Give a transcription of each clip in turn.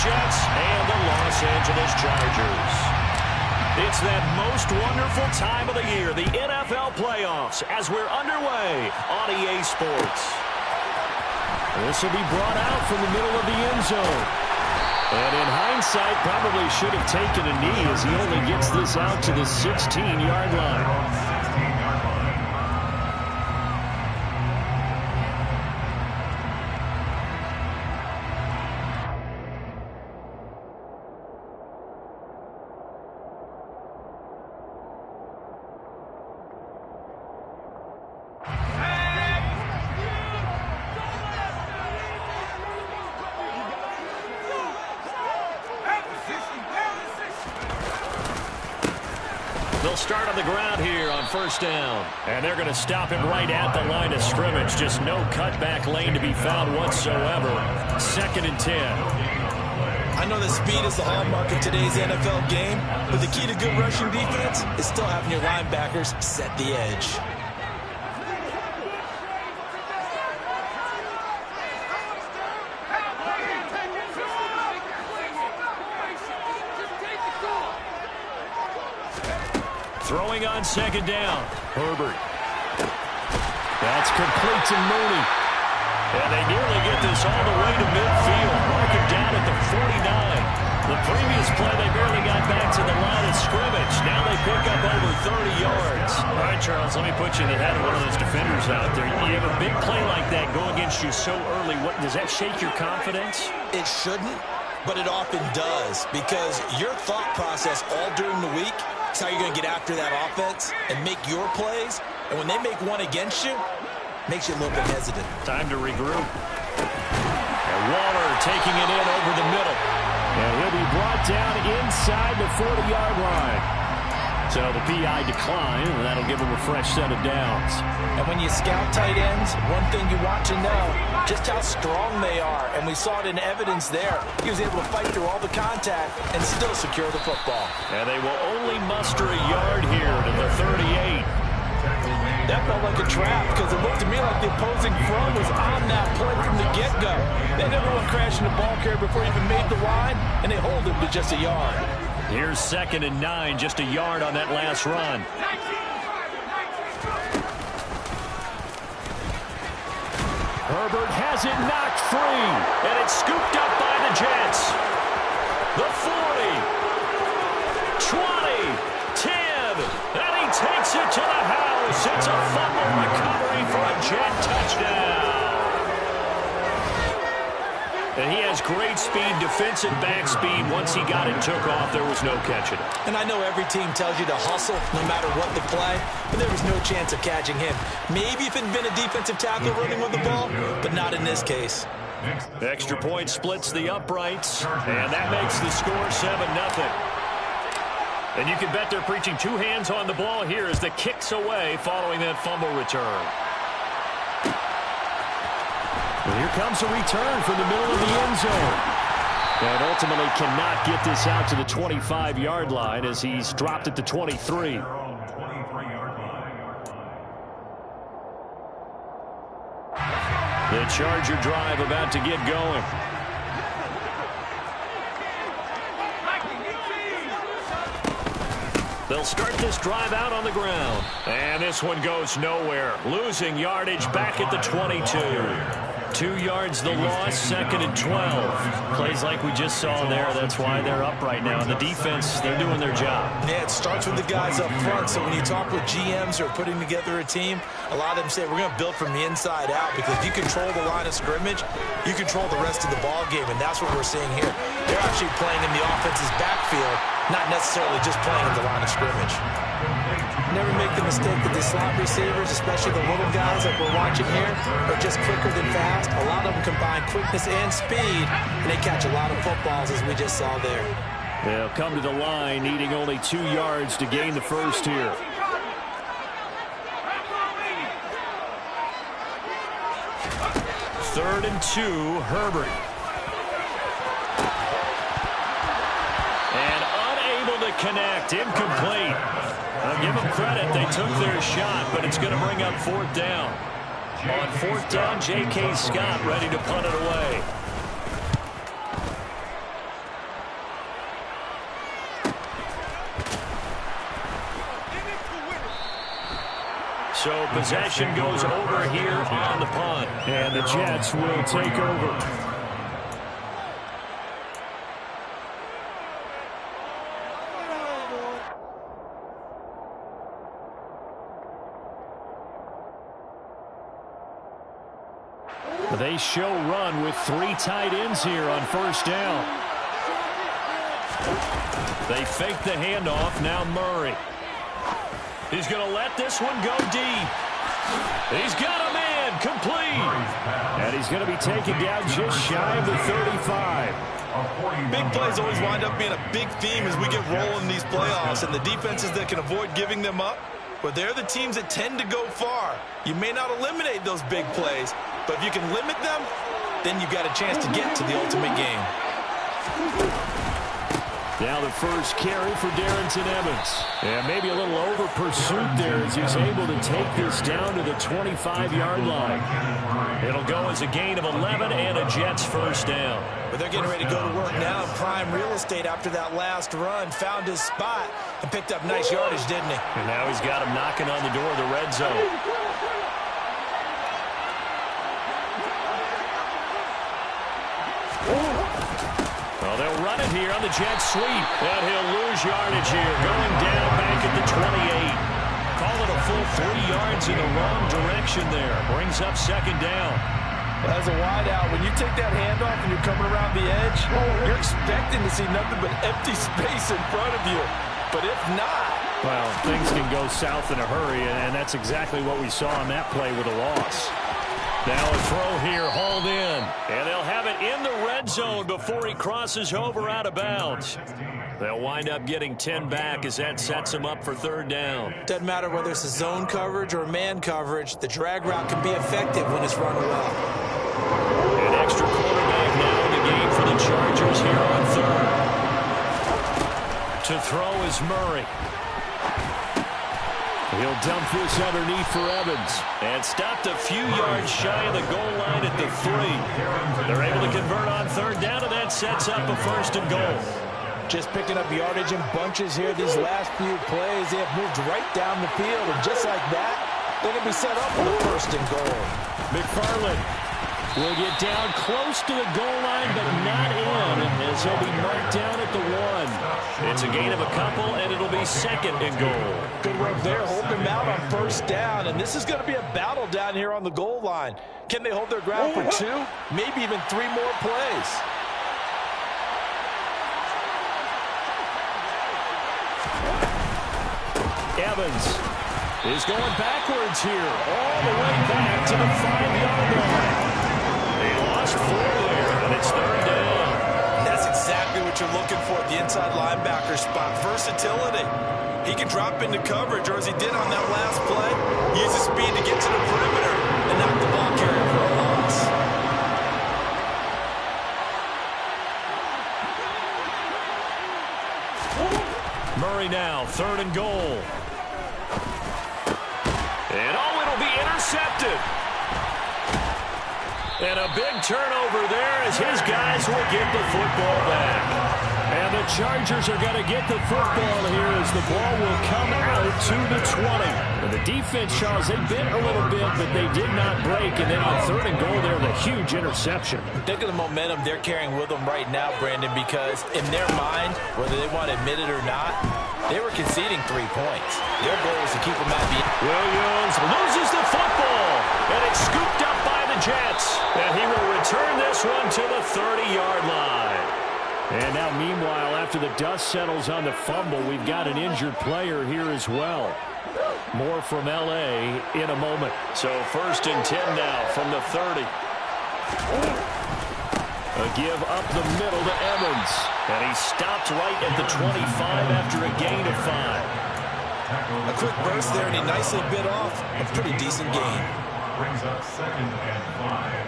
Jets and the Los Angeles Chargers. It's that most wonderful time of the year, the NFL playoffs, as we're underway on EA Sports. This will be brought out from the middle of the end zone. And in hindsight, probably should have taken a knee as he only gets this out to the 16-yard line. They'll start on the ground here on first down. And they're going to stop him right at the line of scrimmage. Just no cutback lane to be found whatsoever. 2nd and 10. I know that speed is the hallmark of today's NFL game, but the key to good rushing defense is still having your linebackers set the edge. Throwing on 2nd down. Herbert. That's complete to Mooney. And they nearly get this all the way to midfield. Mark him down at the 49. The previous play, they barely got back to the line of scrimmage. Now they pick up over 30 yards. All right, Charles, let me put you in the head of one of those defenders out there. You have a big play like that go against you so early. Does that shake your confidence? It shouldn't, but it often does, because your thought process all during the week is how you're going to get after that offense and make your plays. And when they make one against you, makes you a little bit hesitant. Time to regroup. And Waller taking it in over the middle. And he'll be brought down inside the 40-yard line. So the PI decline, and that'll give him a fresh set of downs. And when you scout tight ends, one thing you want to know, just how strong they are. And we saw it in evidence there. He was able to fight through all the contact and still secure the football. And they will only muster a yard here to the 38. That felt like a trap, because it looked to me like the opposing front was on that play from the get-go. They never went crashing the ball carrier before he even made the line, and they hold him to just a yard. Here's 2nd and 9, just a yard on that last run. Herbert has it knocked free, and it's scooped up by the Jets. The 40, 20, 10, and he takes it to the house. It's a fumble recovery for a Jet touchdown. And he has great speed, defensive back speed. Once he got it, took off, there was no catching it. And I know every team tells you to hustle no matter what the play, but there was no chance of catching him. Maybe if it had been a defensive tackle running with the ball, but not in this case. Extra point splits the uprights, and that makes the score 7-0. And you can bet they're preaching two hands on the ball here as the kick's away following that fumble return. And here comes a return from the middle of the end zone. And ultimately cannot get this out to the 25-yard line as he's dropped at the 23. The Charger drive about to get going. They'll start this drive out on the ground. And this one goes nowhere. Losing yardage back at the 22. 2 yards the loss, 2nd and 12. Plays like we just saw there. That's why they're up right now. And the defense, they're doing their job. Yeah, it starts with the guys up front. So when you talk with GMs who are putting together a team, a lot of them say we're going to build from the inside out, because if you control the line of scrimmage, you control the rest of the ball game. And that's what we're seeing here. They're actually playing in the offense's backfield, not necessarily just playing in the line of scrimmage. Never make the mistake that the slot receivers, especially the little guys like we're watching here, are just quicker than fast. A lot of them combine quickness and speed, and they catch a lot of footballs, as we just saw there. They'll come to the line, needing only 2 yards to gain the first here. Third and 2, Herbert. And unable to connect, incomplete. I'll give them credit, they took their shot, but it's going to bring up 4th down. On 4th down, J.K. Scott ready to punt it away. So possession goes over here on the punt. And the Jets will take over. They show run with 3 tight ends here on first down. They fake the handoff. Now Murray. He's going to let this one go deep. He's got a man complete. And he's going to be taken down just shy of the 35. Big plays always wind up being a big theme as we get rolling in these playoffs, and the defenses that can avoid giving them up, but they're the teams that tend to go far. You may not eliminate those big plays, but if you can limit them, then you've got a chance to get to the ultimate game. Now the first carry for Darrynton Evans. And maybe a little over pursuit there as he's able to take this down to the 25-yard line. It'll go as a gain of 11 and a Jets first down. But they're getting ready to go to work now in prime real estate after that last run. Found his spot and picked up nice yardage, didn't he? And now he's got him knocking on the door of the red zone. Well, they'll run it here on the jet sweep. And he'll lose yardage here, going down back at the 28. Call it a full 3 yards in the wrong direction there. Brings up second down. Well, as a wideout, when you take that handoff and you're coming around the edge, you're expecting to see nothing but empty space in front of you. But if not... Well, things can go south in a hurry, and that's exactly what we saw on that play with a loss. Now a throw here, hauled in. And they'll have it in the red zone before he crosses over out of bounds. They'll wind up getting 10 back as that sets them up for third down. Doesn't matter whether it's a zone coverage or man coverage, the drag route can be effective when it's run well. An extra quarterback now in the game for the Chargers here on third. To throw is Murray. He'll dump this underneath for Evans. And stopped a few yards shy of the goal line at the 3. They're able to convert on third down, and that sets up a first and goal. Just picking up yardage in bunches here these last few plays. They have moved right down the field, and just like that, they're going to be set up for the first and goal. McFarland will get down close to the goal line, but not in, as he'll be marked down at the 1. It's a gain of a couple, and it'll be second and goal. Good work there, holding them out on first down, and this is going to be a battle down here on the goal line. Can they hold their ground for 2, maybe even 3 more plays? Evans is going backwards here, all the way back to the 5-yard line. They lost 4 there, and it's third down. That's exactly what you're looking for at the inside linebacker spot, versatility. He can drop into coverage, or as he did on that last play, use his speed to get to the perimeter and knock the ball carrier for a loss. Murray now, third and goal. And it'll be intercepted. And a big turnover there as his guys will get the football back. And the Chargers are going to get the football here as the ball will come out to the 20. And the defense, Charles, they bit a little bit, but they did not break. And then on third and goal there, the huge interception. Think of the momentum they're carrying with them right now, Brandon, because in their mind, whether they want to admit it or not, they were conceding 3 points. Their goal is to keep them at the end. Williams loses the football, and it's scooped up by the Jets. And he will return this one to the 30-yard line. And now, meanwhile, after the dust settles on the fumble, we've got an injured player here as well. More from L.A. in a moment. So first and 10 now from the 30. A give up the middle to Evans. And he stopped right at the 25 after a gain of 5. A quick burst there, and he nicely bit off a pretty decent gain. Brings up second and 5.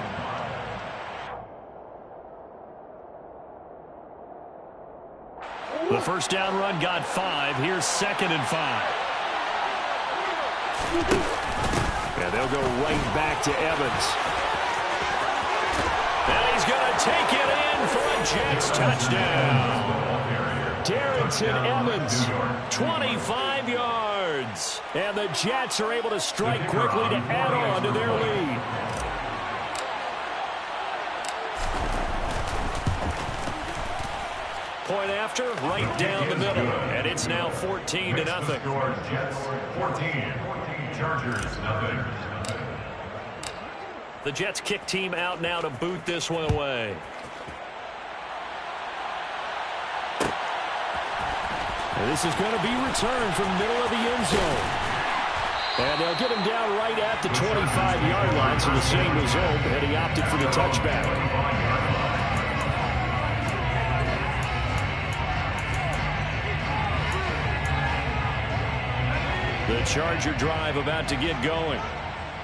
The first down run got 5. Here's second and 5. And they'll go right back to Evans. And he's going to take it in for a Jets touchdown. Darrynton Evans, 25 yards. yards. And the Jets are able to strike quickly to add on to their lead. Point after, right down the middle. And it's now 14-0. Jets 14. Chargers nothing. The Jets kick team out now to boot this one away. And this is going to be returned from the middle of the end zone. And they'll get him down right at the 25-yard line, so the same result, and he opted for the touchback. The Charger drive about to get going.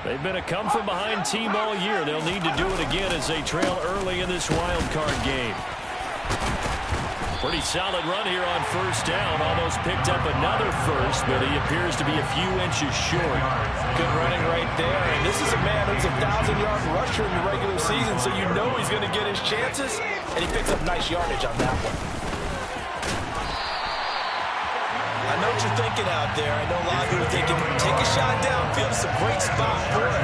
They've been a come-from-behind team all year. They'll need to do it again as they trail early in this wild card game. Pretty solid run here on first down. Almost picked up another first, but he appears to be a few inches short. Good running right there. And this is a man who's a 1,000-yard rusher in the regular season, so you know he's going to get his chances. And he picks up nice yardage on that one. I know what you're thinking out there. I know a lot of you are thinking, take a shot downfield. It's a great spot for it.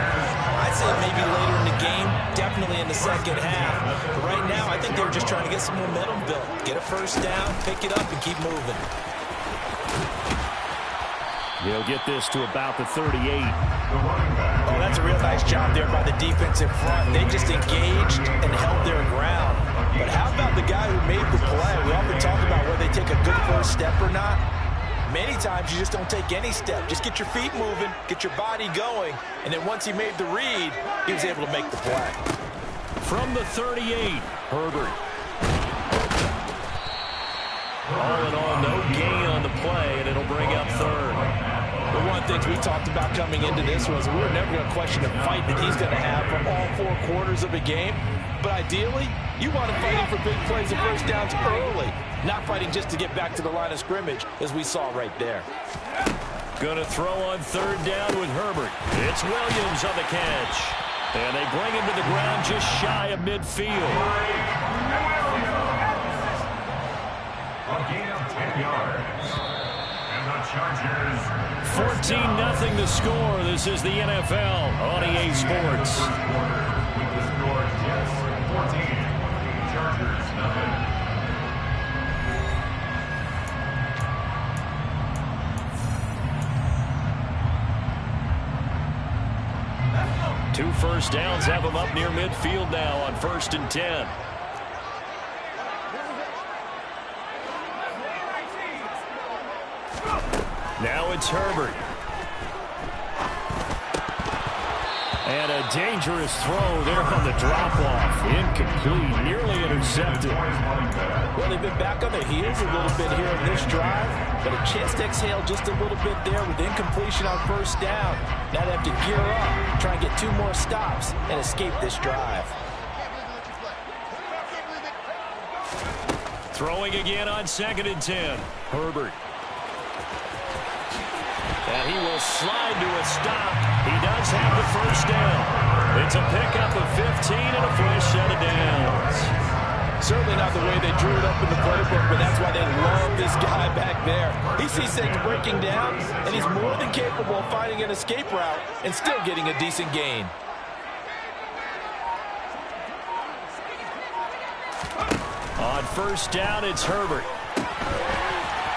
I'd say maybe later in the game, definitely in the second half. But right now, I think they were just trying to get some momentum built. Get a first down, pick it up, and keep moving. He'll get this to about the 38. Oh, that's a real nice job there by the defense in front. They just engaged and held their ground. But how about the guy who made the play? We often talk about whether they take a good first step or not. Many times you just don't take any step. Just get your feet moving, get your body going, and then once he made the read, he was able to make the play. From the 38, Herbert. All in all, no gain on the play, and it'll bring up third. The one thing we talked about coming into this was we were never going to question the fight that he's going to have for all 4 quarters of a game. But ideally, you want him fighting for big plays and first downs early, not fighting just to get back to the line of scrimmage, as we saw right there. Going to throw on third down with Herbert. It's Williams on the catch. And they bring him to the ground just shy of midfield. A gain of 10 yards. And the Chargers 14-0 the score. This is the NFL on EA Sports. with the score Jets 14. Chargers nothing. Two first downs have him up near midfield now on 1st and 10. Now it's Herbert. And a dangerous throw there on the drop-off. Incomplete, nearly intercepted. Well, they've been back on their heels a little bit here in this drive, but a chance to exhale just a little bit there with incompletion on first down. Now they have to gear up, try and get 2 more stops, and escape this drive. Throwing again on 2nd and 10. Herbert. And he will slide to a stop. He does have the first down. It's a pickup of 15 and a fresh set of downs. Certainly not the way they drew it up in the playbook, but that's why they love this guy back there. He sees things breaking down, and he's more than capable of finding an escape route and still getting a decent gain. On first down, it's Herbert.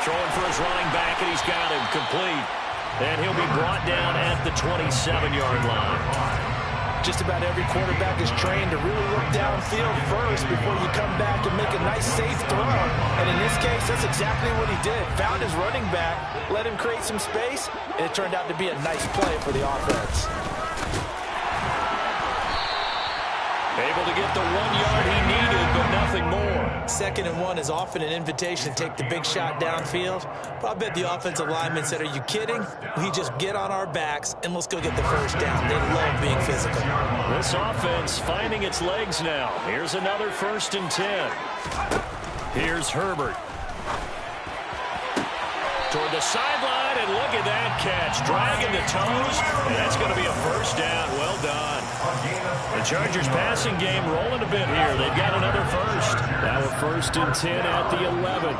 Throwing for his running back, and he's got him complete. And he'll be brought down at the 27-yard line. Just about every quarterback is trained to really look downfield first before you come back and make a nice, safe throw. And in this case, that's exactly what he did. Found his running back, let him create some space, and it turned out to be a nice play for the offense. Able to get the 1 yard he needed, but nothing more. 2nd and 1 is often an invitation to take the big shot downfield. But I bet the offensive linemen said, are you kidding? We just get on our backs and let's go get the first down. They love being physical. This offense finding its legs now. Here's another 1st and 10. Here's Herbert. toward the sideline, and look at that catch. Dragging the toes, and that's going to be a first down. Well done. The Chargers passing game rolling a bit here. They've got another first. Now a 1st and 10 at the 11.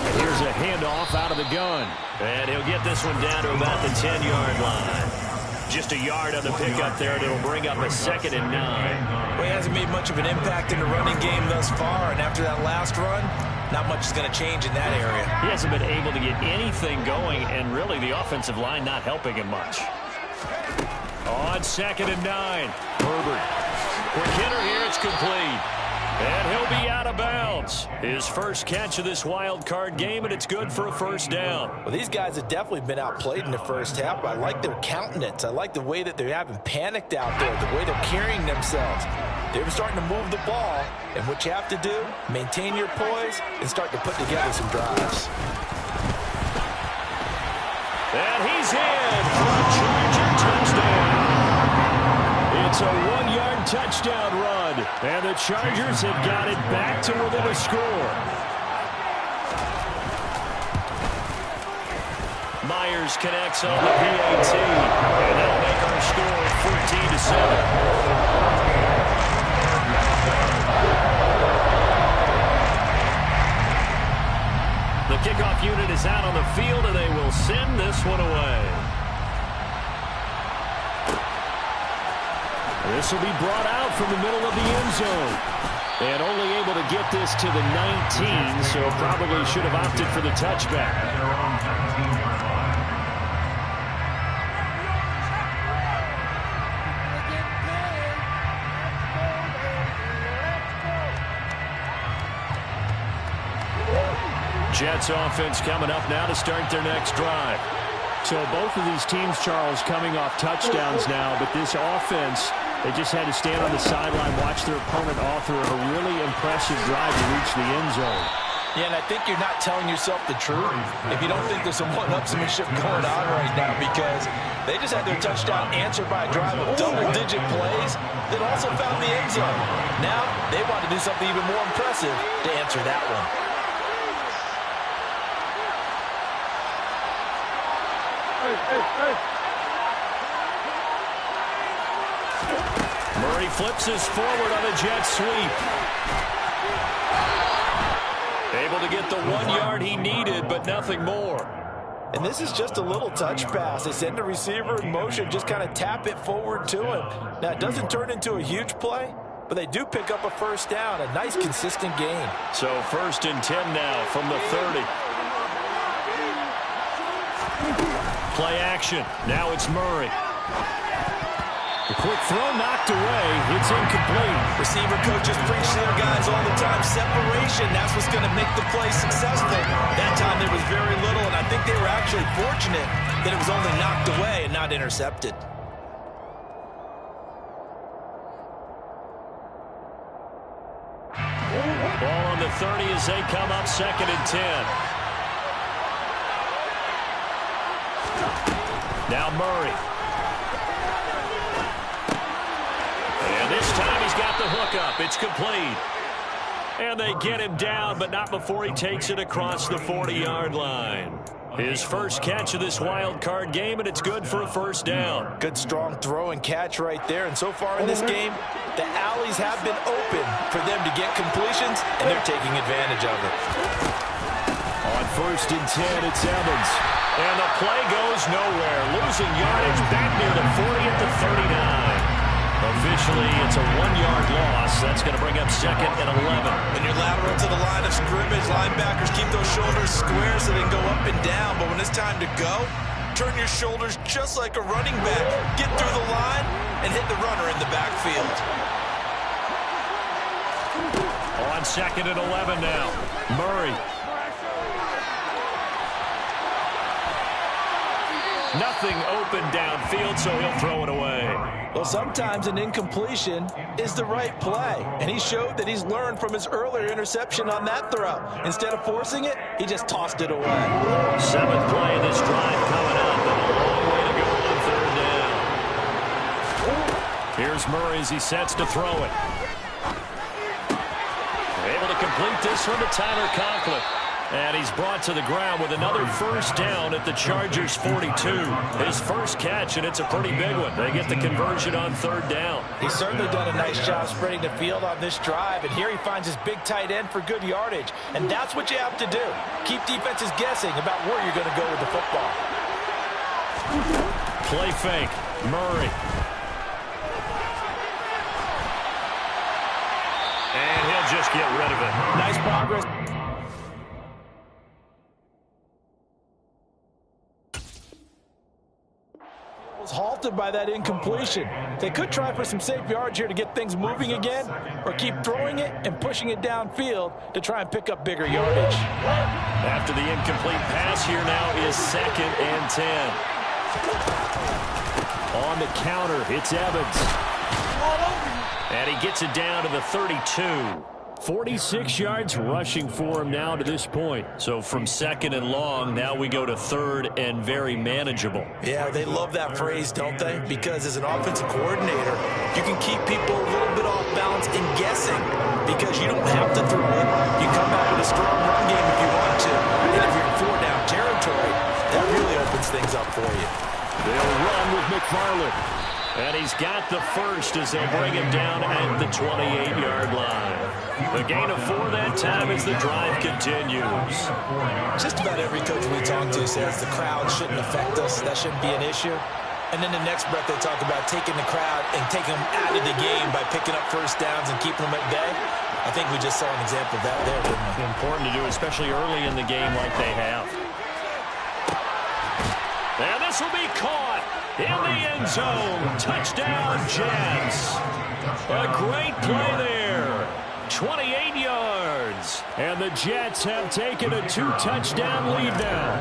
And here's a handoff out of the gun. And he'll get this one down to about the 10-yard line. Just a yard on the pickup there, and it'll bring up a 2nd and 9. Well, he hasn't made much of an impact in the running game thus far, and after that last run, not much is going to change in that area. He hasn't been able to get anything going, and really the offensive line not helping him much. On 2nd and 9, Herbert. Quick hitter here, it's complete. And he'll be out of bounds. His first catch of this wild card game, and it's good for a first down. Well, these guys have definitely been outplayed in the first half, but I like their countenance. I like the way that they haven't panicked out there, the way they're carrying themselves. They're starting to move the ball, and what you have to do, maintain your poise and start to put together some drives. And he's in for a Charger touchdown. It's a 1-yard touchdown run, and the Chargers have got it back to within a score. Myers connects on the PAT, and that'll make our score 14-7. The kickoff unit is out on the field, and they will send this one away. This will be brought out from the middle of the end zone. And only able to get this to the 19, so probably should have opted for the touchback. Jets offense coming up now to start their next drive. So both of these teams, Charles, coming off touchdowns now, but this offense, they just had to stand on the sideline, watch their opponent author a really impressive drive to reach the end zone. Yeah, and I think you're not telling yourself the truth if you don't think there's some one-upsmanship going on right now, because they just had their touchdown answered by a drive of double-digit plays that also found the end zone. Now they want to do something even more impressive to answer that one. Murray flips this forward on a jet sweep. Able to get the 1 yard he needed, but nothing more. And this is just a little touch pass. They send the receiver in motion, just kind of tap it forward to him. Now, it doesn't turn into a huge play, but they do pick up a first down, a nice, consistent gain. So 1st and 10 now from the 30. Play action. Now it's Murray. The quick throw knocked away. It's incomplete. Receiver coaches preach to their guys all the time. Separation, that's what's going to make the play successful. That time there was very little, and I think they were actually fortunate that it was only knocked away and not intercepted. Ball on the 30 as they come up 2nd and 10. Now Murray. And this time he's got the hook up. It's complete. And they get him down, but not before he takes it across the 40-yard line. His first catch of this wild card game, and it's good for a first down. Good, strong throw and catch right there. And so far in this game, the alleys have been open for them to get completions, and they're taking advantage of it. On 1st and 10, it's Evans. And the play goes nowhere. Losing yardage back near the 40 at the 39. Officially, it's a 1-yard loss. That's going to bring up 2nd and 11. When you're lateral to the line of scrimmage, linebackers keep those shoulders square so they can go up and down. But when it's time to go, turn your shoulders just like a running back. Get through the line and hit the runner in the backfield. On 2nd and 11 now. Murray. Nothing open downfield, so he'll throw it away. Well, sometimes an incompletion is the right play, and he showed that he's learned from his earlier interception on that throw. Instead of forcing it, he just tossed it away. 7th play of this drive coming up, and a long way to go on 3rd down. Here's Murray as he sets to throw it. Able to complete this one to Tyler Conklin. And he's brought to the ground with another first down at the Chargers' 42. His first catch, and it's a pretty big one. They get the conversion on third down. He's certainly done a nice job spreading the field on this drive, and here he finds his big tight end for good yardage. And that's what you have to do. Keep defenses guessing about where you're going to go with the football. Play fake. Murray. And he'll just get rid of it. Nice progress. Was halted by that incompletion. They could try for some safe yards here to get things moving again, or keep throwing it and pushing it downfield to try and pick up bigger yardage. After the incomplete pass, here now is 2nd and 10. On the counter, it's Evans. And he gets it down to the 32. 46 yards rushing for him now to this point. So from 2nd and long, now we go to 3rd and very manageable. Yeah, they love that phrase, don't they? Because as an offensive coordinator, you can keep people a little bit off balance and guessing because you don't have to throw it. You come back with a strong run game if you want to. And if you're in 4-down territory, that really opens things up for you. They'll run with McFarland. And he's got the first as they'll bring him down at the 28-yard line. A gain of 4 that time as the drive continues. Just about every coach we talk to says the crowd shouldn't affect us. That shouldn't be an issue. And then the next breath they talk about taking the crowd and taking them out of the game by picking up first downs and keeping them at bay. I think we just saw an example of that there, didn't we? Important to do, especially early in the game like they have. And this will be caught in the end zone. Touchdown, Jets. A great play there. 28 yards. And the Jets have taken a 2-touchdown lead now.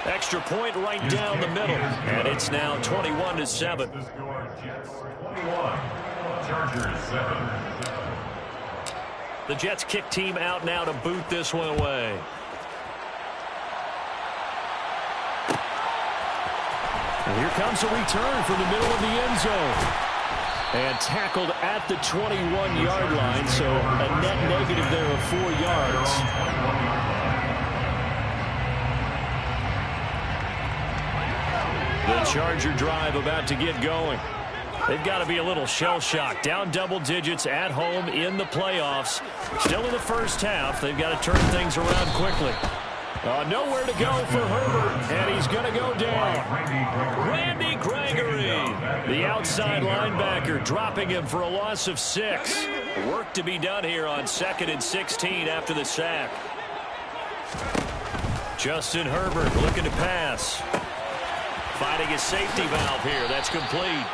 Extra point right down the middle. And it's now 21-7. 21. Chargers 7. The Jets kick team out now to boot this one away. And here comes a return from the middle of the end zone. And tackled at the 21-yard line, so a net negative there of 4 yards. The Charger drive about to get going. They've got to be a little shell-shocked. Down double digits at home in the playoffs. Still in the first half. They've got to turn things around quickly. Nowhere to go for Herbert, and he's going to go down. Randy Gregory, the outside linebacker, dropping him for a loss of 6. Work to be done here on 2nd and 16 after the sack. Justin Herbert looking to pass. Finding his safety valve here. That's complete.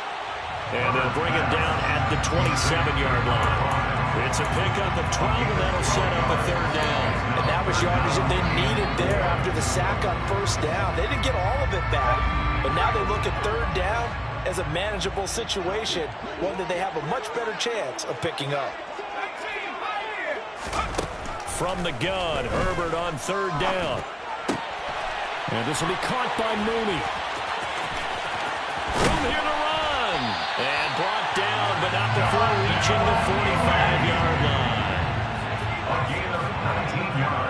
And they'll bring him down at the 27-yard line. It's a pickup of 12, and that'll set up a 3rd down. And that was yardage that they needed there after the sack on 1st down. They didn't get all of it back, but now they look at 3rd down as a manageable situation, one that they have a much better chance of picking up. From the gun, Herbert on 3rd down. And this will be caught by Mooney. From here to run. And brought down, but not before reaching the 45-yard line. A gain of 19 yards.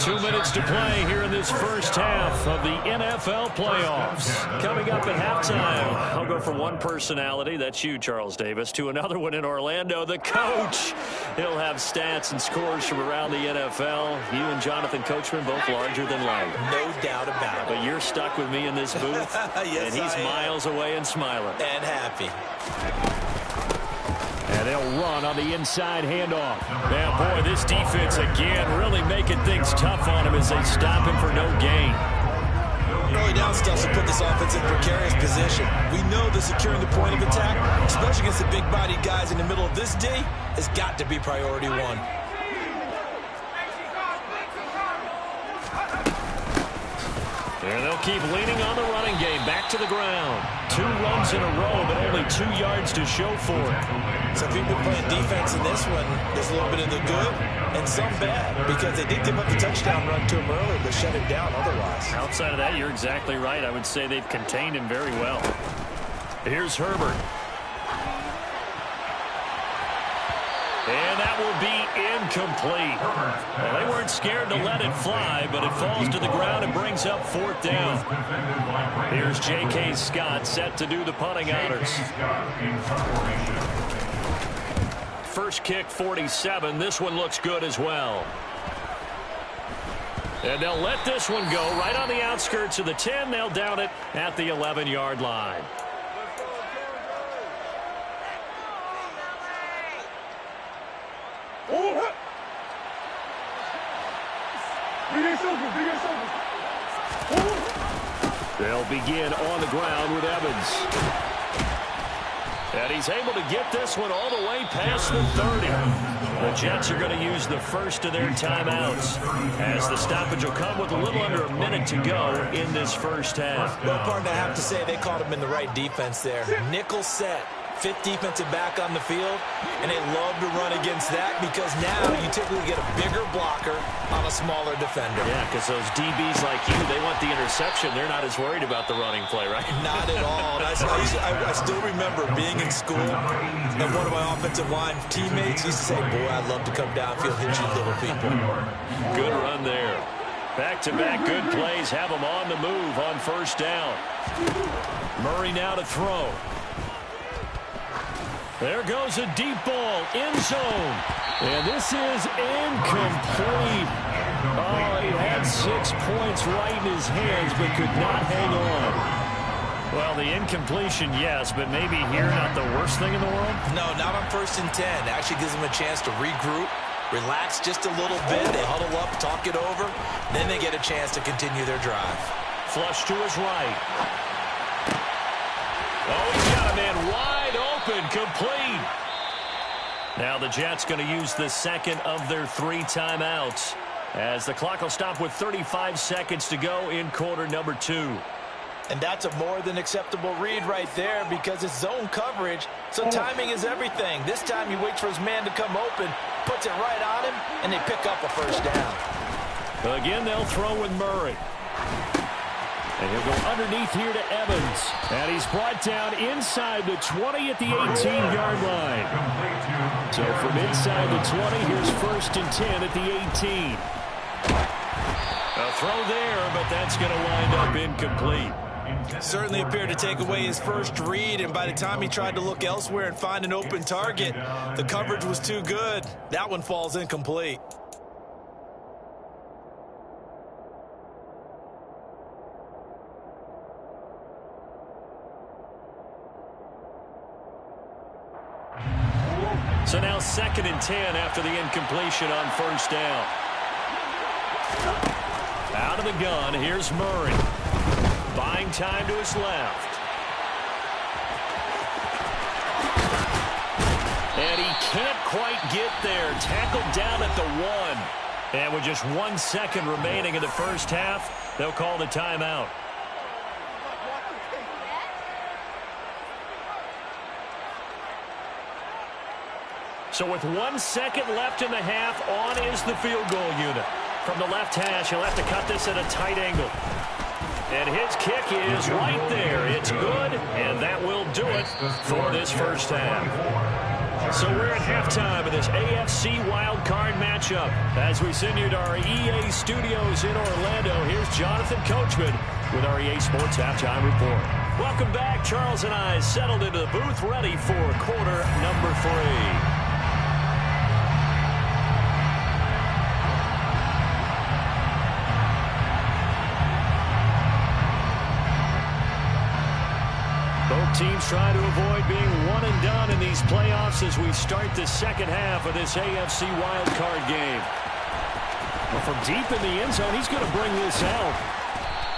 2 minutes to play here in this first half of the NFL playoffs. Coming up at halftime, I'll go from one personality, that's you, Charles Davis, to another one in Orlando, the coach. He'll have stats and scores from around the NFL. You and Jonathan Coachman, both larger than life. No doubt about it. But you're stuck with me in this booth, yes, and he's miles away and smiling. And happy. And they'll run on the inside handoff. Now, boy, this defense again really making things tough on him as they stop him for no gain. Early down stuff to put this offense in precarious position. We know that securing the point of attack, especially against the big-bodied guys in the middle of this D, has got to be priority 1. And they'll keep leaning on the running game. Back to the ground. 2 runs in a row, but only 2 yards to show for it. So if you've been playing defense in this one, there's a little bit of the good and some bad, because they did give up the touchdown run to him earlier, but shut him down otherwise. Outside of that, you're exactly right. I would say they've contained him very well. Here's Herbert. And that will be incomplete. Well, they weren't scared to let it fly, but it falls to the ground and brings up fourth down. Here's J.K. Scott set to do the punting honors. First kick, 47. This one looks good as well. And they'll let this one go right on the outskirts of the 10. They'll down it at the 11-yard line. They'll begin on the ground with Evans. And he's able to get this one all the way past the 30. The Jets are going to use the first of their timeouts, as the stoppage will come with a little under a minute to go in this first half. Well, partner, I have to say they caught him in the right defense there. Nickel set. Fifth defensive back on the field, and they love to run against that because now you typically get a bigger blocker on a smaller defender. Yeah, because those DBs like you, they want the interception. They're not as worried about the running play, right? Not at all. I still remember being in school, and one of my offensive line teammates used to say, boy, I'd love to come downfield, hit you little people. Good run there. Back-to-back good plays have them on the move on first down. Murray now to throw. There goes a deep ball, end zone. And this is incomplete. Oh, he had 6 points right in his hands, but could not hang on. Well, the incompletion, yes, but maybe here not the worst thing in the world? No, not on 1st and 10. Actually gives them a chance to regroup, relax just a little bit. They huddle up, talk it over. Then they get a chance to continue their drive. Flush to his right. Oh, he's got a man wide open, complete. Now the Jets going to use the second of their 3 timeouts, as the clock will stop with 35 seconds to go in quarter number 2. And that's a more than acceptable read right there because it's zone coverage, so timing is everything. This time he waits for his man to come open, puts it right on him, and they pick up a first down. Again, they'll throw with Murray. And he'll go underneath here to Evans. And he's brought down inside the 20 at the 18-yard line. So from inside the 20, here's 1st and 10 at the 18. A throw there, but that's going to wind up incomplete. Certainly appeared to take away his first read, and by the time he tried to look elsewhere and find an open target, the coverage was too good. That one falls incomplete. So now 2nd and 10 after the incompletion on first down. Out of the gun, here's Murray. Buying time to his left. And he can't quite get there. Tackled down at the 1. And with just 1 second remaining in the first half, they'll call the timeout. So with 1 second left in the half, on is the field goal unit. From the left hash, he'll have to cut this at a tight angle. And his kick is right there. It's good, and that will do it for this first half. So we're at halftime of this AFC wildcard matchup. As we send you to our EA studios in Orlando, here's Jonathan Coachman with our EA Sports Halftime Report. Welcome back. Charles and I settled into the booth, ready for quarter number 3. Both teams trying to avoid being one and done in these playoffs as we start the second half of this AFC wildcard game. Well, from deep in the end zone, he's going to bring this out.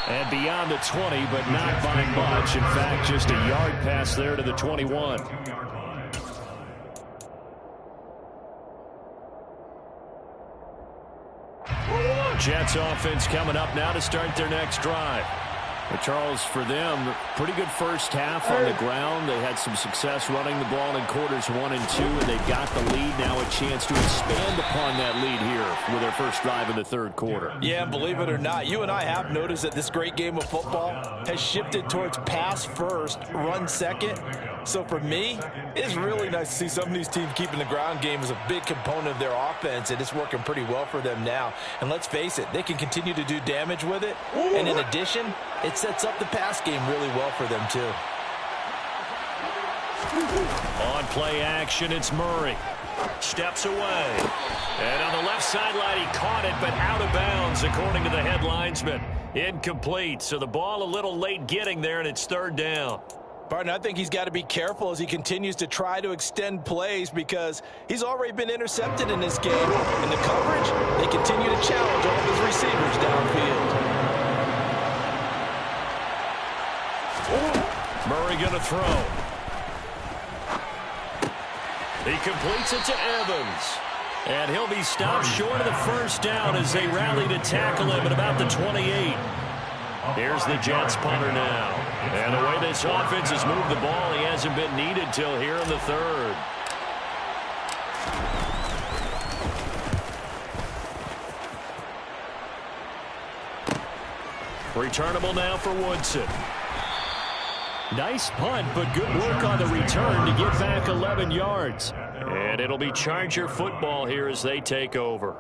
And beyond the 20, but not by much. In fact, just a yard pass there to the 21. Jets offense coming up now to start their next drive. But Charles, for them, pretty good first half on the ground. They had some success running the ball in quarters 1 and 2, and they've got the lead. Now a chance to expand upon that lead here with their first drive in the third quarter. Yeah, and believe it or not, you and I have noticed that this great game of football has shifted towards pass first, run second. So for me, it's really nice to see some of these teams keeping the ground game as a big component of their offense, and it's working pretty well for them now. And let's face it, they can continue to do damage with it. And in addition, it sets up the pass game really well for them too. On play action, it's Murray. Steps away. And on the left sideline, he caught it, but out of bounds, according to the head linesman. Incomplete, so the ball a little late getting there, and it's third down. Barton, I think he's got to be careful as he continues to try to extend plays because he's already been intercepted in this game. In the coverage, they continue to challenge all of his receivers downfield. Murray going to throw. He completes it to Evans. And he'll be stopped short of the first down as they rally to tackle him at about the 28. Here's the Jets punter now. And the way this offense has moved the ball, he hasn't been needed till here in the third. Returnable now for Woodson. Nice punt, but good work on the return to get back 11 yards. And it'll be Charger football here as they take over.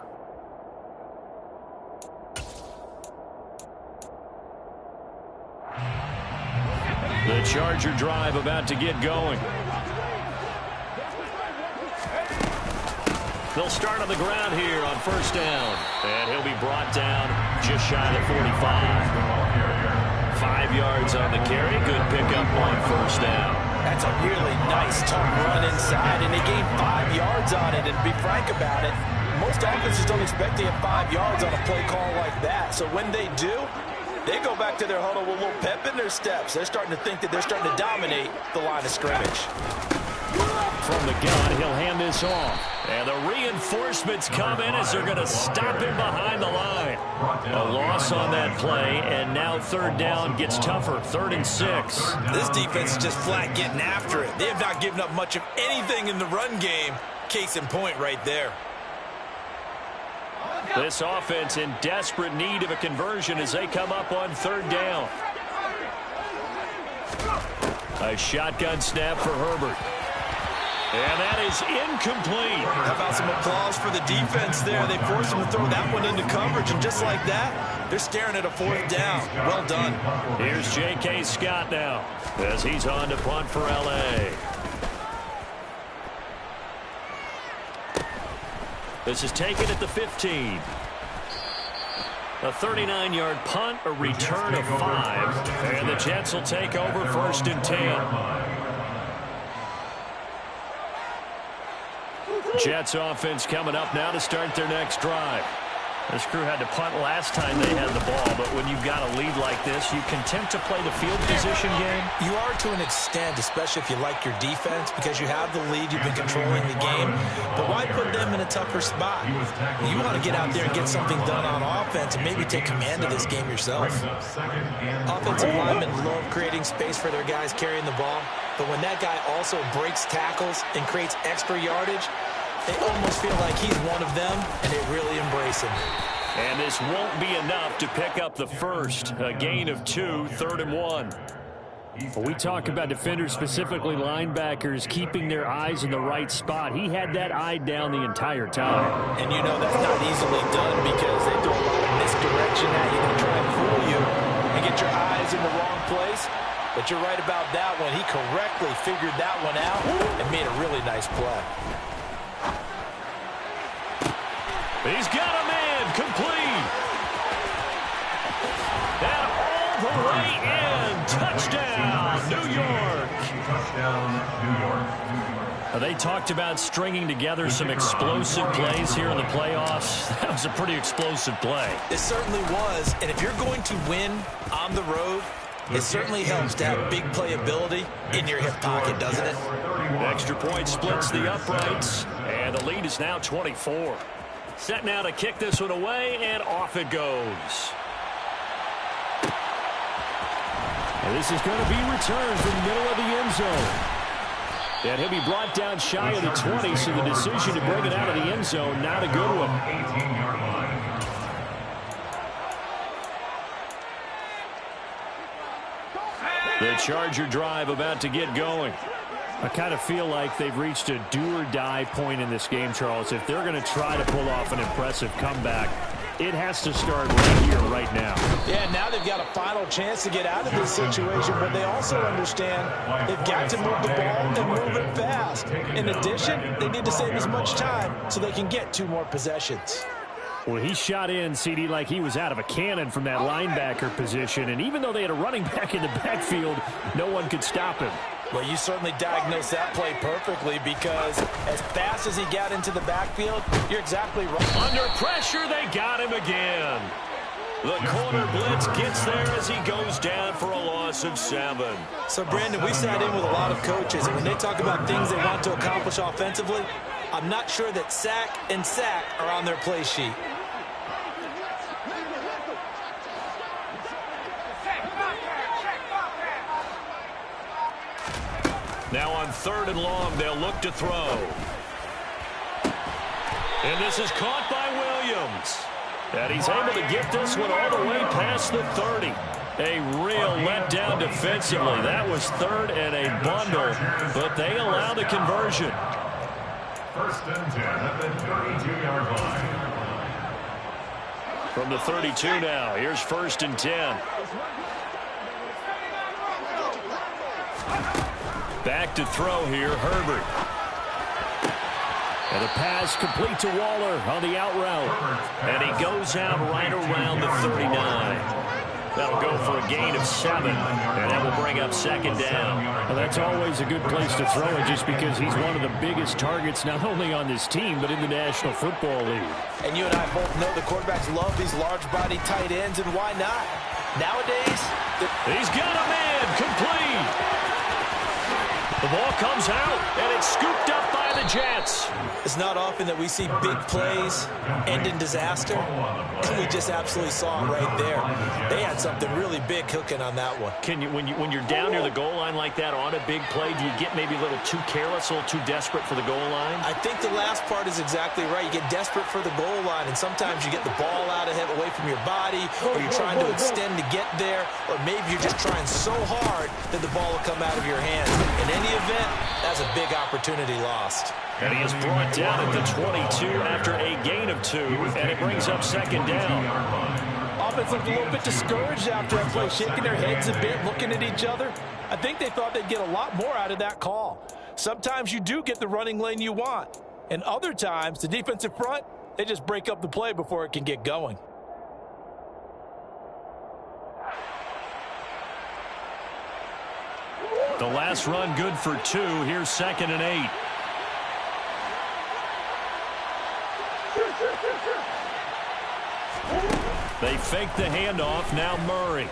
The Charger drive about to get going. They'll start on the ground here on first down. And he'll be brought down just shy of the 45. 5 yards on the carry. Good pickup on first down. That's a really nice, tough run inside, and they gained 5 yards on it. And to be frank about it, most offenses don't expect to get 5 yards on a play call like that. So when they do, they go back to their huddle with a little pep in their steps. They're starting to think that they're starting to dominate the line of scrimmage. From the gun, he'll hand this off. And the reinforcements come in as they're going to stop him behind the line. A loss on that play, and now third down gets tougher. 3rd and 6. This defense is just flat getting after it. They have not given up much of anything in the run game. Case in point right there. This offense in desperate need of a conversion as they come up on third down. A shotgun snap for Herbert. And that is incomplete. How about some applause for the defense there? They forced him to throw that one into coverage, and just like that, they're staring at a 4th down. Well done. Here's J.K. Scott now as he's on to punt for L.A. This is taken at the 15. A 39-yard punt, a return of 5. And the Jets will take over 1st and 10. Jets offense coming up now to start their next drive. This crew had to punt last time they had the ball, but when you've got a lead like this, you content to play the field position game? You are to an extent, especially if you like your defense, because you have the lead, you've been controlling the game. But why put them in a tougher spot? You want to get out there and get something done on offense and maybe take command of this game yourself. Offensive linemen love creating space for their guys carrying the ball, but when that guy also breaks tackles and creates extra yardage, they almost feel like he's one of them, and they really embrace him. And this won't be enough to pick up the first. A gain of 2, 3rd and 1. When we talk about defenders, specifically linebackers, keeping their eyes in the right spot, he had that eye down the entire time. And you know that's not easily done because they throw a lot of misdirection at you to try and fool you and get your eyes in the wrong place. But you're right about that one. He correctly figured that one out and made a really nice play. He's got a man complete. And all the way in. Touchdown, New York. Touchdown, New York. They talked about stringing together some explosive plays here in the playoffs. That was a pretty explosive play. It certainly was. And if you're going to win on the road, it certainly helps to have big playability in your hip pocket, doesn't it? Extra point splits the uprights. And the lead is now 24. Set now to kick this one away, and off it goes. And this is going to be returned from the middle of the end zone. And he'll be brought down shy of the 20, so the decision to bring it out of the end zone, not a good one. 18-yard line. The Charger drive about to get going. I kind of feel like they've reached a do-or-die point in this game, Charles. If they're going to try to pull off an impressive comeback, it has to start right here, right now. Yeah, now they've got a final chance to get out of this situation, but they also understand they've got to move the ball and move it fast. In addition, they need to save as much time so they can get 2 more possessions. Well, he shot in, CD, like he was out of a cannon from that linebacker position, and even though they had a running back in the backfield, no one could stop him. Well, you certainly diagnosed that play perfectly because as fast as he got into the backfield, you're exactly right. Under pressure, they got him again. The corner blitz gets there as he goes down for a loss of 7. So, Brandon, we sat in with a lot of coaches, and when they talk about things they want to accomplish offensively, I'm not sure that sack and sack are on their play sheet. Now on 3rd and long, they'll look to throw. And this is caught by Williams. And he's able to get this one all the way past the 30. A real letdown defensively. That was 3rd and a bundle, but they allow the conversion. 1st and 10 at the 32-yard line. From the 32 now, here's 1st and 10. Back to throw here, Herbert. And a pass complete to Waller on the out route. And he goes out right around the 39. That'll go for a gain of 7. And that will bring up 2nd down. Well, that's always a good place to throw it just because he's one of the biggest targets not only on this team but in the National Football League. And you and I both know the quarterbacks love these large-body tight ends, and why not? Nowadays, he's got a man complete. The ball comes out, and it's scooped up by the Jets. It's not often that we see big plays end in disaster, and we just absolutely saw it right there. They had something really big cooking on that one. Can you, when you're down near the goal line like that on a big play, do you get maybe a little too careless, a little too desperate for the goal line? I think the last part is exactly right. You get desperate for the goal line, and sometimes you get the ball out ahead, away from your body, or you're trying to extend to get there, or maybe you're just trying so hard that the ball will come out of your hands. In any event, that's a big opportunity lost. And he is brought down at the 22 after a gain of 2, and it brings up 2nd down. Offense looked a little bit discouraged after that play, shaking their heads a bit, looking at each other. I think they thought they'd get a lot more out of that call. Sometimes you do get the running lane you want, and other times the defensive front, they just break up the play before it can get going. The last run good for 2. Here's 2nd and 8. They fake the handoff. Now Murray.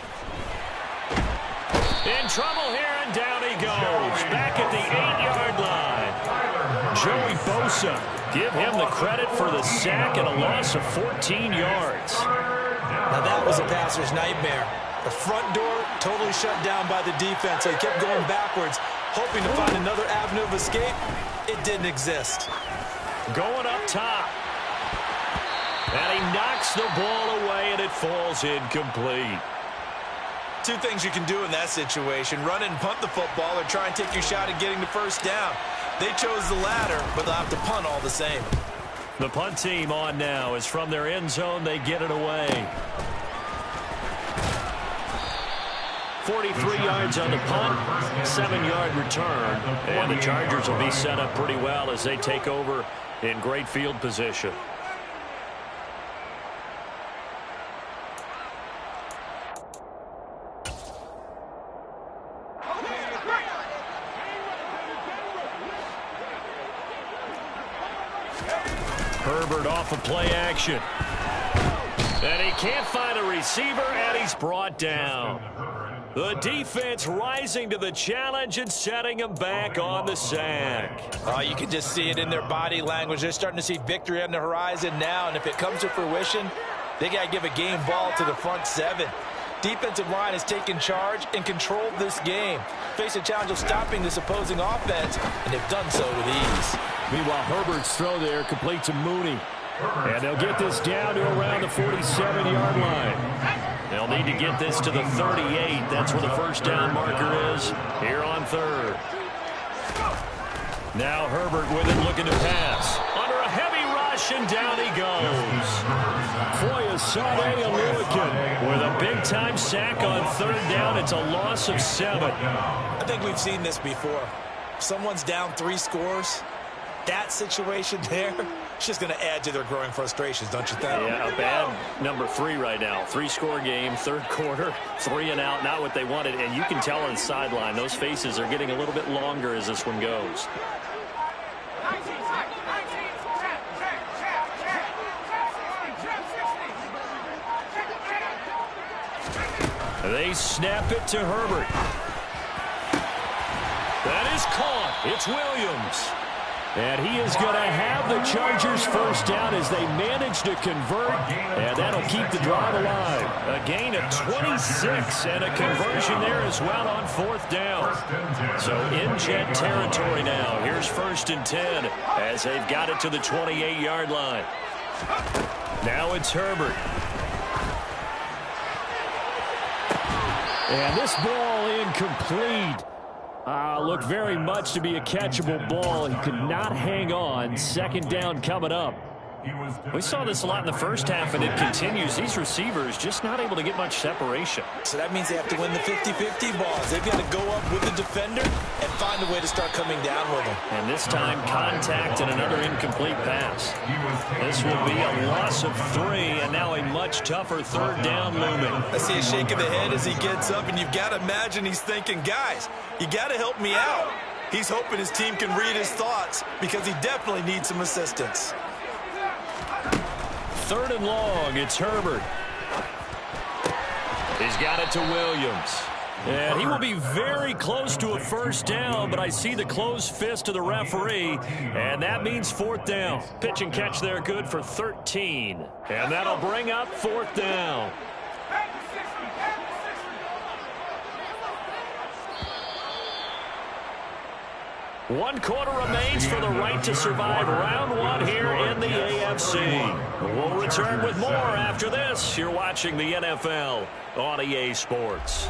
In trouble here, and down he goes. Back at the 8-yard line. Joey Bosa. Give him the credit for the sack and a loss of 14 yards. Now that was a passer's nightmare. The front door totally shut down by the defense. They kept going backwards, hoping to find another avenue of escape. It didn't exist. Going up top. And he knocks the ball away, and it falls incomplete. 2 things you can do in that situation: run and punt the football, or try and take your shot at getting the 1st down. They chose the latter, but they'll have to punt all the same. The punt team on now is from their end zone. They get it away. 43 yards on the punt, 7-yard return, and the Chargers will be set up pretty well as they take over in great field position. Herbert off of play action. And he can't find a receiver, and he's brought down. The defense rising to the challenge and setting him back on the sack. You can just see it in their body language. They're starting to see victory on the horizon now, and if it comes to fruition, they got to give a game ball to the front 7. Defensive line has taken charge and controlled this game. Face a challenge of stopping this opposing offense, and they've done so with ease. Meanwhile, Herbert's throw there complete to Mooney. And they'll get this down to around the 47-yard line. They'll need to get this to the 38. That's where the first down marker is here on third. Now Herbert with it, looking to pass. Under a heavy rush, and down he goes. Foyesade Oluokun with a big-time sack on third down. It's a loss of 7. I think we've seen this before. Someone's down 3 scores. That situation there, it's just going to add to their growing frustrations, don't you think? Yeah, a bad number 3 right now. 3-score game, third quarter, 3 and out, not what they wanted. And you can tell on the sideline, those faces are getting a little bit longer as this one goes. They snap it to Herbert. That is caught. It's Williams. And he is going to have the Chargers first down as they manage to convert, and that'll keep the drive alive. A gain of 26 and a conversion there as well on fourth down. So in Jet territory now. Here's 1st and 10 as they've got it to the 28-yard line. Now it's Herbert. And this ball incomplete. Looked very much to be a catchable ball. He could not hang on. Second down coming up. We saw this a lot in the first half, and it continues. These receivers just not able to get much separation. So that means they have to win the 50-50 balls. They've got to go up with the defender and find a way to start coming down with them. And this time, contact and another incomplete pass. This will be a loss of 3, and now a much tougher third down looming. I see a shake of the head as he gets up, and you've got to imagine he's thinking, guys, you got to help me out. He's hoping his team can read his thoughts because he definitely needs some assistance. 3rd and long, it's Herbert. He's got it to Williams. And he will be very close to a first down, but I see the closed fist of the referee, and that means 4th down. Pitch and catch there good for 13. And that'll bring up 4th down. One quarter remains for the right to survive round 1 here in the AFC. We'll return with more after this. You're watching the NFL on EA Sports.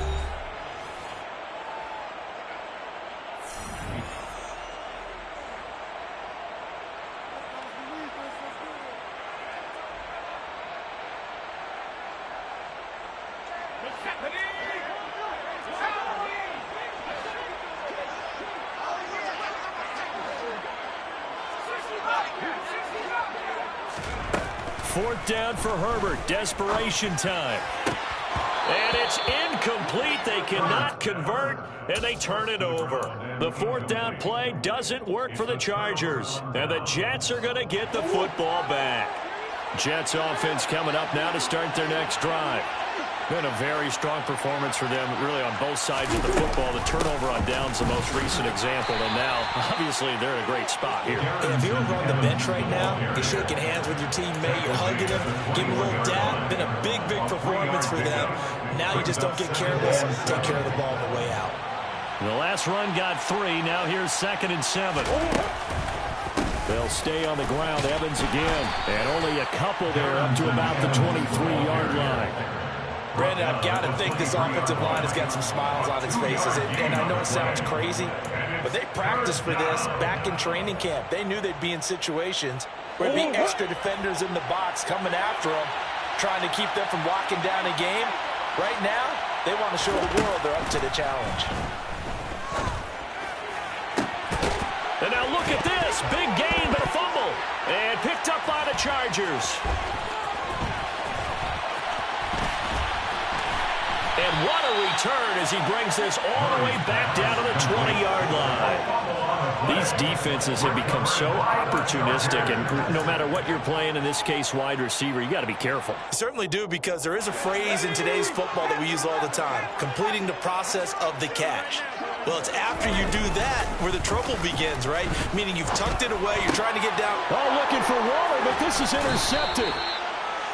Fourth down for Herbert. Desperation time. And it's incomplete. They cannot convert, and they turn it over. The 4th down play doesn't work for the Chargers, and the Jets are going to get the football back. Jets offense coming up now to start their next drive. Been a very strong performance for them, really, on both sides of the football. The turnover on downs the most recent example, and now, obviously, they're in a great spot here. And if you're on the bench right now, you're shaking hands with your teammate, you're hugging him, giving him a little dab. Been a big, big performance for them. Now you just don't get careless. Take care of the ball on the way out. The last run got 3. Now here's 2nd and 7. They'll stay on the ground. Evans again. And only a couple there up to about the 23-yard line. Brandon, I've got to think this offensive line has got some smiles on its faces. And I know it sounds crazy, but they practiced for this back in training camp. They knew they'd be in situations where there'd be extra defenders in the box coming after them, trying to keep them from locking down a game. Right now, they want to show the world they're up to the challenge. And now look at this. Big gain, but a fumble. And picked up by the Chargers. And what a return as he brings this all the way back down to the 20-yard line. These defenses have become so opportunistic, and no matter what you're playing, in this case wide receiver, you got to be careful. You certainly do, because there is a phrase in today's football that we use all the time, completing the process of the catch. Well, it's after you do that where the trouble begins, right? Meaning you've tucked it away, you're trying to get down. Oh, looking for Waller, but this is intercepted.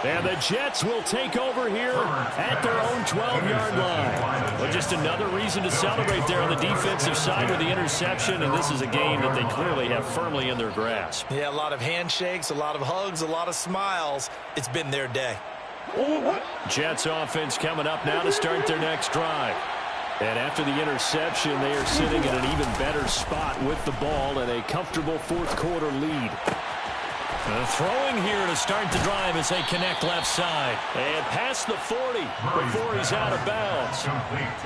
And the Jets will take over here at their own 12-yard line. Well, just another reason to celebrate there on the defensive side with the interception, and this is a game that they clearly have firmly in their grasp. Yeah, a lot of handshakes, a lot of hugs, a lot of smiles. It's been their day. Jets offense coming up now to start their next drive. And after the interception, they are sitting in an even better spot with the ball and a comfortable fourth-quarter lead. Throwing here to start the drive as they connect left side. And past the 40 before he's out of bounds.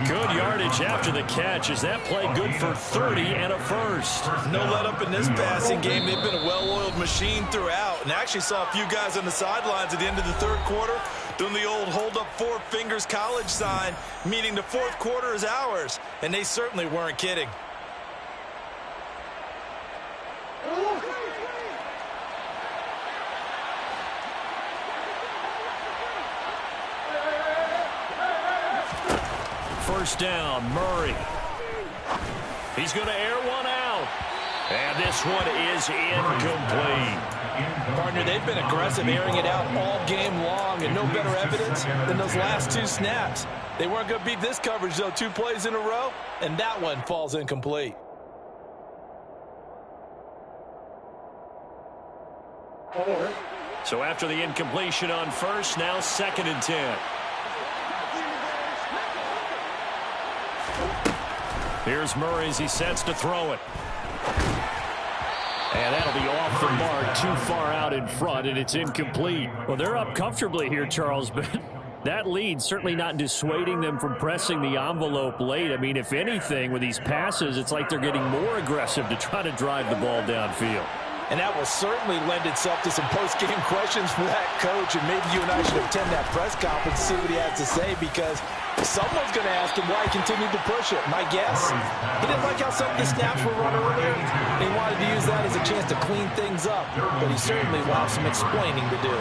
Good yardage after the catch. Is that play good for 30 and a first? No let up in this passing game. They've been a well-oiled machine throughout. And I actually saw a few guys on the sidelines at the end of the third quarter doing the old hold up four fingers college sign, meaning the fourth quarter is ours. And they certainly weren't kidding. First down, Murray. He's going to air one out. And this one is incomplete. Partner, they've been aggressive, airing it out all game long, and no better evidence than those last two snaps. They weren't going to beat this coverage, though, 2 plays in a row, and that one falls incomplete. So after the incompletion on first, now 2nd and 10. Here's Murray as he sets to throw it. And that'll be off the mark, too far out in front, and it's incomplete. Well, they're up comfortably here, Charles, but that lead certainly not dissuading them from pressing the envelope late. I mean, if anything, with these passes, it's like they're getting more aggressive to try to drive the ball downfield. And that will certainly lend itself to some post-game questions for that coach, and maybe you and I should attend that press conference and see what he has to say, because someone's going to ask him why he continued to push it. My guess, he didn't like how some of the snaps were run earlier, and he wanted to use that as a chance to clean things up, but he certainly will have some explaining to do.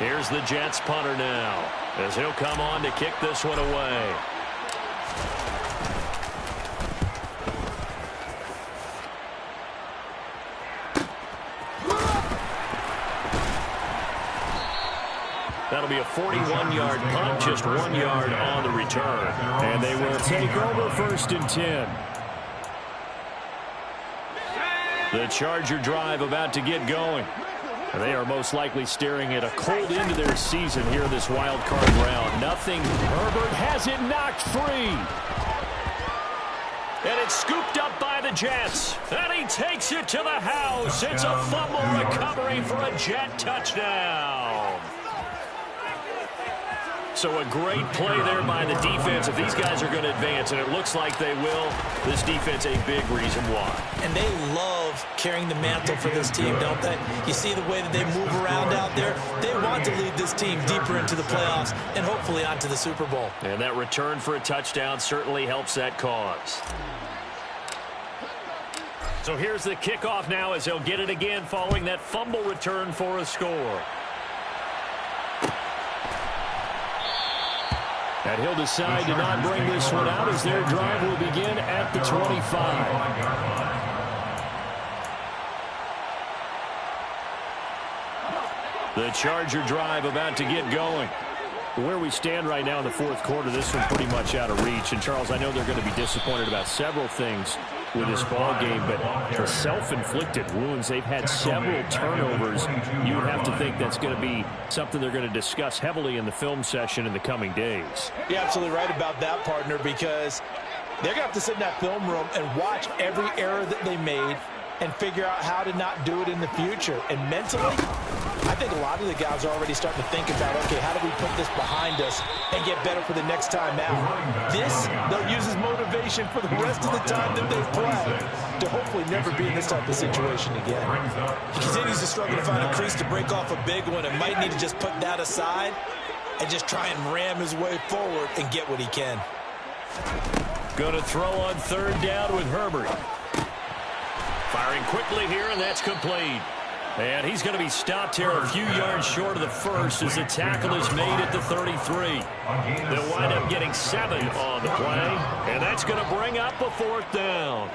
Here's the Jets punter now, as he'll come on to kick this one away. That'll be a 41-yard punt, just 1 yard on the return. And they will take over 1st and 10. The Charger drive about to get going. And they are most likely staring at a cold end to their season here in this wild card round. Nothing. Herbert has it knocked free. And it's scooped up by the Jets. And he takes it to the house. It's a fumble recovery for a Jet touchdown. So a great play there by the defense. If these guys are going to advance, and it looks like they will, this defense a big reason why. And they love carrying the mantle for this team, don't they? You see the way that they move around out there. They want to lead this team deeper into the playoffs and hopefully onto the Super Bowl. And that return for a touchdown certainly helps that cause. So here's the kickoff now as they'll get it again following that fumble return for a score. And he'll decide to not bring this one out as their drive will begin at the 25. The Charger drive about to get going. Where we stand right now in the fourth quarter, this one pretty much out of reach. And, Charles, I know they're going to be disappointed about several things with this ball game, but the self-inflicted wounds, they've had several turnovers. You would have to think that's going to be something they're going to discuss heavily in the film session in the coming days. You're absolutely right about that, partner, because they're going to have to sit in that film room and watch every error that they made and figure out how to not do it in the future. And mentally, I think a lot of the guys are already starting to think about, okay, how do we put this behind us and get better for the next time out? This, they'll use as motivation for the rest of the time that they play to hopefully never be in this type of situation again. He continues to struggle to find a crease to break off a big one and might need to just put that aside and just try and ram his way forward and get what he can. Going to throw on third down with Herbert. Firing quickly here, and that's complete. And he's going to be stopped here a few yards short of the first as the tackle is made at the 33. They'll wind up getting 7 on the play, and that's going to bring up a 4th down.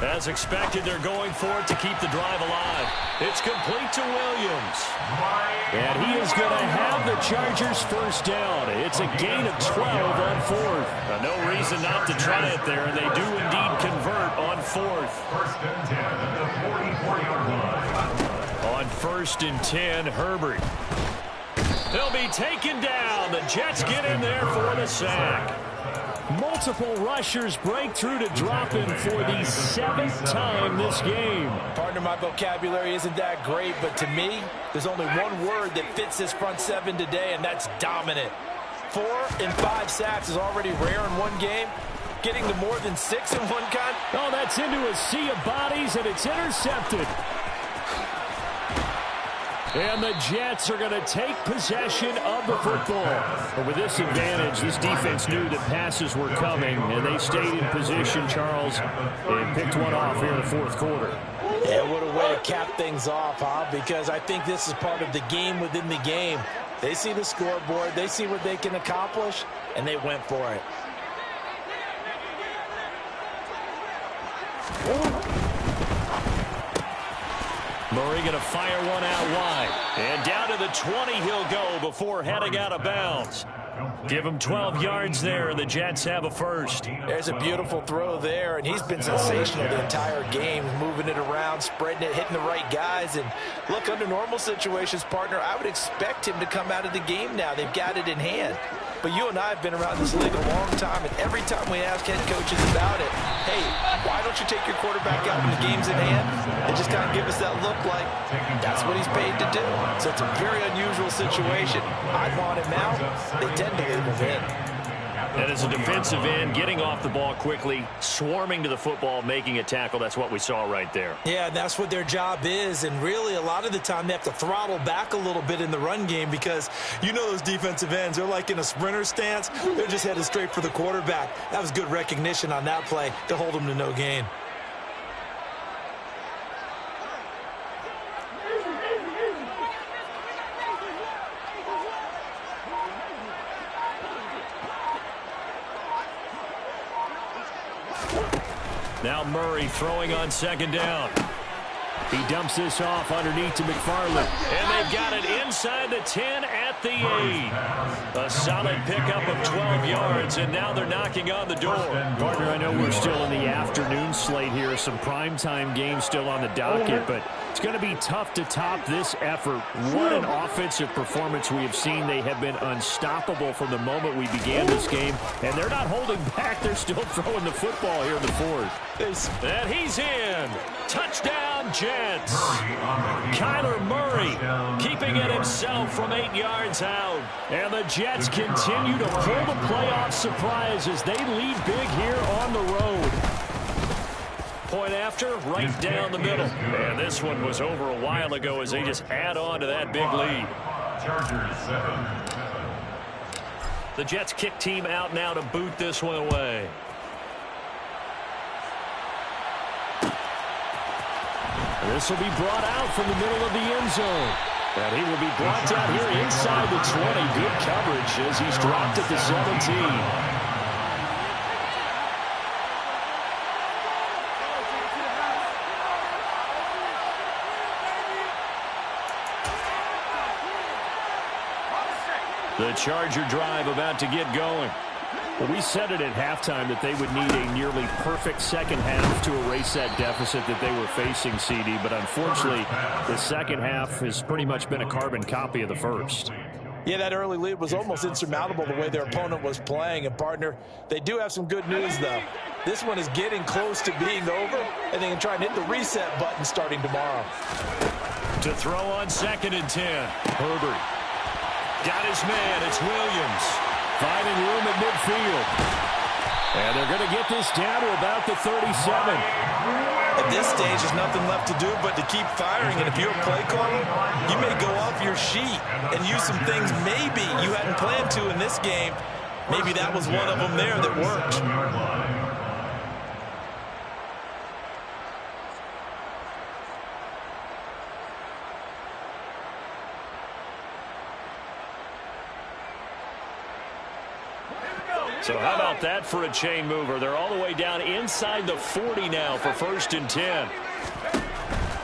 As expected, they're going for it to keep the drive alive. It's complete to Williams. And he is going to have the Chargers first down. It's a gain of 12 on fourth. No reason not to try it there, and they do indeed convert on fourth. First and 10 at the 44-yard line. On first and 10, Herbert. They'll be taken down. The Jets get in there for the sack. Multiple rushers break through to drop him for the 7th time this game. Partner, my vocabulary isn't that great, but to me, there's only one word that fits this front seven today, and that's dominant. 4 and 5 sacks is already rare in one game. Getting to more than 6 in one kind. Oh, that's into a sea of bodies, and it's intercepted. And the Jets are going to take possession of the football. But with this advantage, this defense knew that passes were coming, and they stayed in position, Charles, and picked one off here in the fourth quarter. Yeah, what a way to cap things off, huh? Because I think this is part of the game within the game. They see the scoreboard, they see what they can accomplish, and they went for it. Murray going to fire one out wide. And down to the 20 he'll go before heading out of bounds. Give him 12 yards there, and the Jets have a first. There's a beautiful throw there, and he's been sensational the entire game, moving it around, spreading it, hitting the right guys. And look, under normal situations, partner, I would expect him to come out of the game now. They've got it in hand. But you and I have been around this league a long time, and every time we ask head coaches about it, hey, why don't you take your quarterback out when the game's in hand? They just kind of give us that look like that's what he's paid to do. So it's a very unusual situation. I'd want him out. They tend to leave him in. And as a defensive end, getting off the ball quickly, swarming to the football, making a tackle, that's what we saw right there. Yeah, that's what their job is, and really a lot of the time they have to throttle back a little bit in the run game because you know those defensive ends, they're like in a sprinter stance. They're just headed straight for the quarterback. That was good recognition on that play to hold them to no gain. Now Murray throwing on second down. He dumps this off underneath to McFarland. And they've got it inside the 10 at the 8. A solid pickup of 12 yards, and now they're knocking on the door. Partner, I know we're still in the afternoon slate here. Some primetime games still on the docket, but it's going to be tough to top this effort. What an offensive performance we have seen. They have been unstoppable from the moment we began this game, and they're not holding back. They're still throwing the football here in the fourth. And he's in. Touchdown, Jets. Kyler Murray keeping it himself from 8 yards out. And the Jets continue to pull the playoff surprise as they lead big here on the road. Point after, right down the middle. And this one was over a while ago as they just add on to that big lead. Chargers 7. The Jets kick team out now to boot this one away. This will be brought out from the middle of the end zone. And he will be brought down here inside the 20. Good coverage as he's dropped at the 17. The Charger drive about to get going. Well, we said it at halftime that they would need a nearly perfect second half to erase that deficit that they were facing, CD. But unfortunately, the second half has pretty much been a carbon copy of the first. Yeah, that early lead was almost insurmountable the way their opponent was playing. And, partner, they do have some good news, though. This one is getting close to being over, and they can try and hit the reset button starting tomorrow. To throw on second and 10. Herbert. Got his man. It's Williams. Finding room at midfield. And they're going to get this down to about the 37. At this stage, there's nothing left to do but to keep firing. And if you're a play caller, you may go off your sheet and use some things maybe you hadn't planned to in this game. Maybe that was one of them there that worked. So how about that for a chain mover? They're all the way down inside the 40 now for 1st and 10.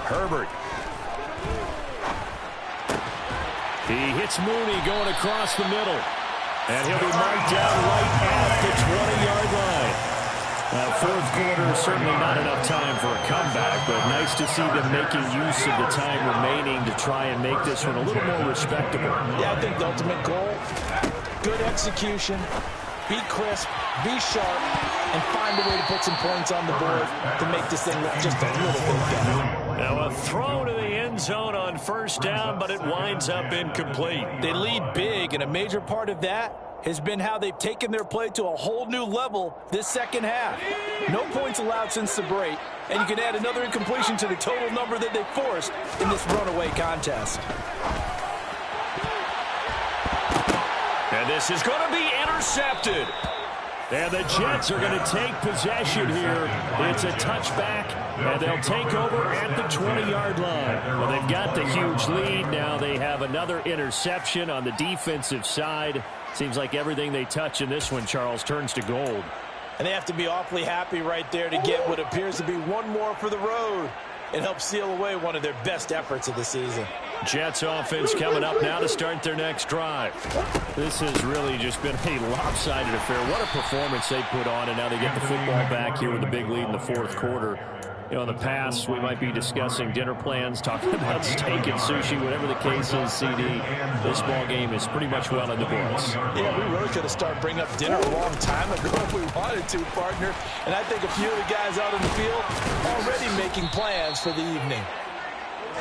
Herbert. He hits Mooney going across the middle. And he'll be marked down right at the 20-yard line. Fourth quarter, certainly not enough time for a comeback, but nice to see them making use of the time remaining to try and make this one a little more respectable. Yeah, I think the ultimate goal, good execution, be crisp, be sharp, and find a way to put some points on the board to make this thing look just a little bit better. Now a throw to the end zone on 1st down, but it winds up incomplete. They lead big, and a major part of that has been how they've taken their play to a whole new level this second half. No points allowed since the break, and you can add another incompletion to the total number that they forced in this runaway contest. And this is going to be intercepted. And the Jets are going to take possession here. It's a touchback, and they'll take over at the 20-yard line. Well, they've got the huge lead. Now they have another interception on the defensive side. Seems like everything they touch in this one, Charles, turns to gold. And they have to be awfully happy right there to get what appears to be one more for the road and help seal away one of their best efforts of the season. Jets offense coming up now to start their next drive. This has really just been a lopsided affair. What a performance they put on, and now they get the football back here with a big lead in the fourth quarter. You know, in the past, we might be discussing dinner plans, talking about steak and sushi, whatever the case is, CD. This ball game is pretty much well in the books. Yeah, we really could have started bringing up dinner a long time ago if we wanted to, partner. And I think a few of the guys out in the field already making plans for the evening.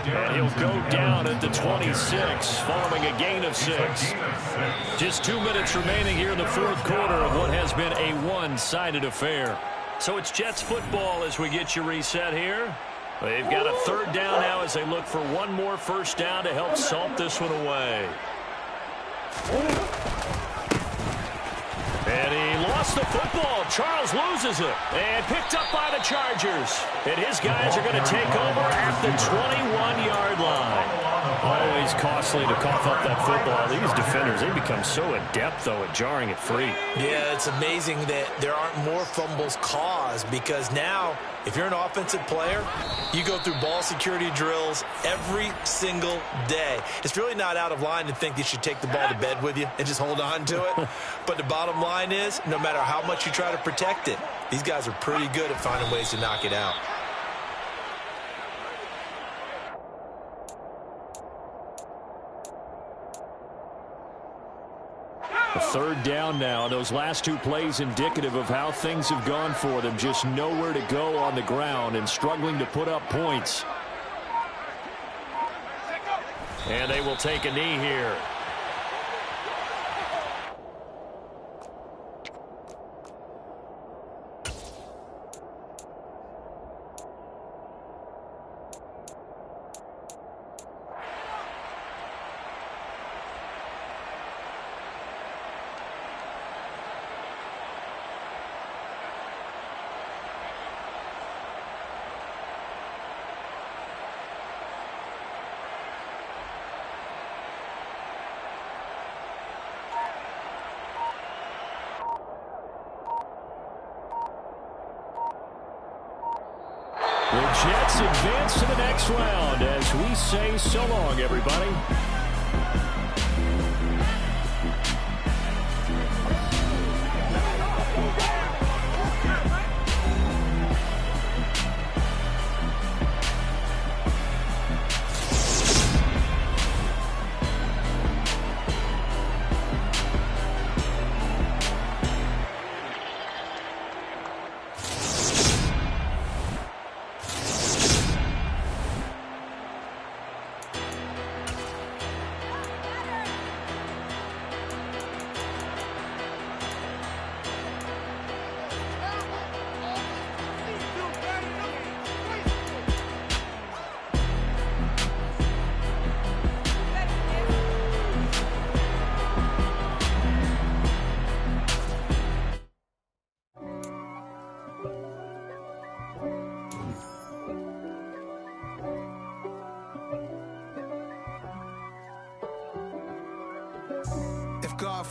And he'll go down at the 26, following a gain of 6. Just 2 minutes remaining here in the fourth quarter of what has been a one-sided affair. So it's Jets football as we get you reset here. They've got a 3rd down now as they look for one more 1st down to help salt this one away. And he lost the football. Charles loses it. And picked up by the Chargers. And his guys are going to take over at the 21-yard line. Always costly to cough up that football. These defenders, they become so adept, though, at jarring it free. Yeah, it's amazing that there aren't more fumbles caused, because now, if you're an offensive player, you go through ball security drills every single day. It's really not out of line to think you should take the ball to bed with you and just hold on to it. But the bottom line is, no matter how much you try to protect it, these guys are pretty good at finding ways to knock it out. A 3rd down now. Those last 2 plays indicative of how things have gone for them. Just nowhere to go on the ground and struggling to put up points. And they will take a knee here. The Jets advance to the next round as we say so long, everybody.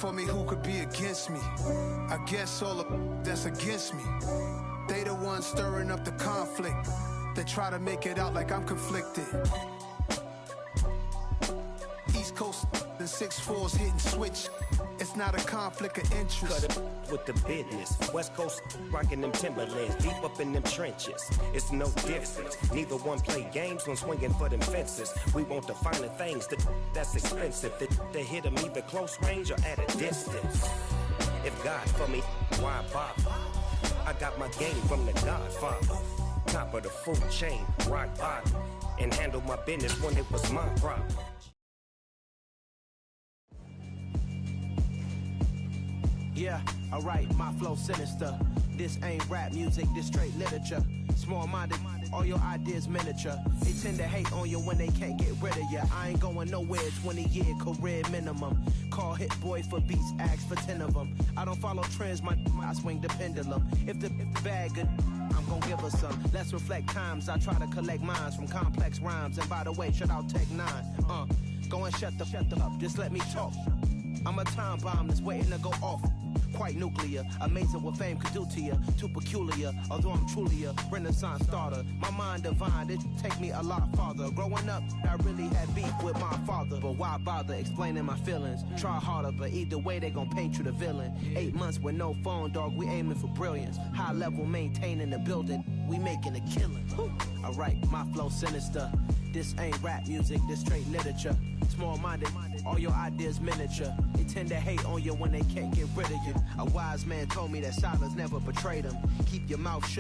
for me, who could be against me? I guess all of that's against me. They the ones stirring up the conflict. They try to make it out like I'm conflicted. East Coast and 6'4's hitting switch. It's not a conflict of interest. Cut it with the business. West Coast rocking them Timberlands, deep up in them trenches. It's no difference. Neither one play games when swinging for them fences. We want the finer things that's expensive. They hit them either close range or at a distance. If God for me, why bother? I got my game from the Godfather. Top of the food chain, rock bottom. And handle my business when it was my problem. Yeah, alright, my flow sinister. This ain't rap music, this straight literature. Small-minded, all your ideas miniature. They tend to hate on you when they can't get rid of you. I ain't going nowhere, 20-year career minimum. Call Hit Boy for beats, ask for 10 of them. I don't follow trends, I swing the pendulum. If the bag good, I'm gon' give her some. Let's reflect times, I try to collect minds from complex rhymes. And by the way, shout out Tech 9. Go and shut the up, just let me talk. I'm a time bomb that's waiting to go off. Quite nuclear, amazing what fame could do to you. Too peculiar, although I'm truly a renaissance starter. My mind divine, it take me a lot farther. Growing up, I really had beef with my father. But why bother explaining my feelings? Try harder, but either way they gon' paint you the villain. 8 months with no phone, dog, we aiming for brilliance. High level maintaining the building, we making a killing. Alright, my flow sinister. This ain't rap music, this straight literature. Small-minded, all your ideas miniature. They tend to hate on you when they can't get rid of you. A wise man told me that silence never betrayed him. Keep your mouth shut.